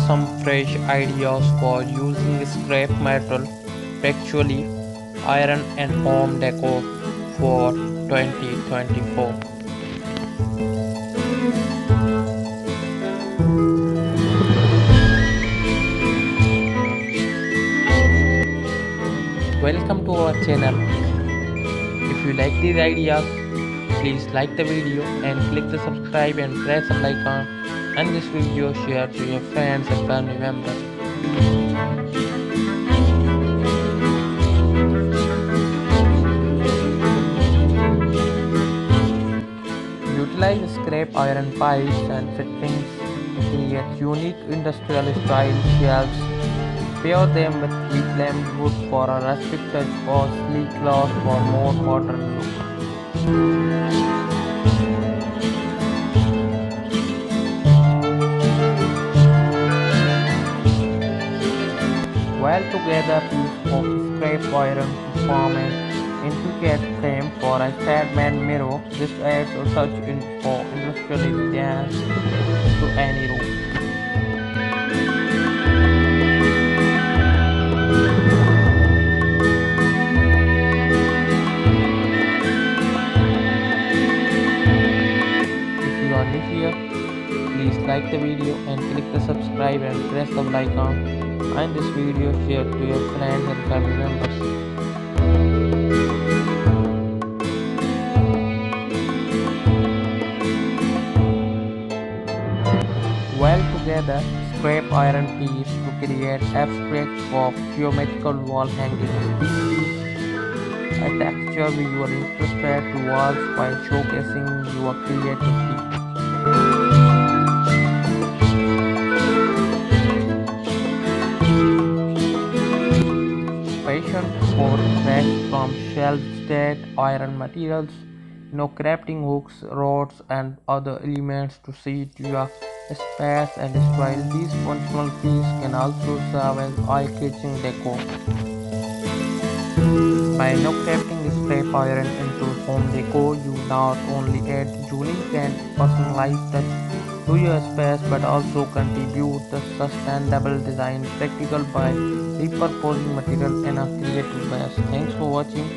some fresh ideas for using scrap metal, actually iron and home decor for 2024. Welcome to our channel. If you like these ideas, please like the video and click the subscribe and press the icon, and this video share to your friends and family members. Utilize scrap iron pipes and fittings to create unique industrial style shelves. Pair them with reclaimed wood for a rustic touch or sleek glass for more modern look. Weld together piece of scrap iron to form an intricate frame for a Stadman mirror. This adds a touch for industrial elegance to any room. If you are new here, please like the video and click the subscribe and press the bell icon, and this video share to your friends and family members. Weld together scrap iron piece to create abstract of geometrical wall hangings. A texture visual interest to walls while showcasing your creativity. Passion for crafts from shelf-state iron materials, no crafting hooks, rods, and other elements to suit your space and style. These functional pieces can also serve as eye-catching decor. By now crafting scrap iron into home decor, you not only add unique and personalized touch to your space but also contribute to sustainable design practical by repurposing material in a creative ways. Thanks for watching.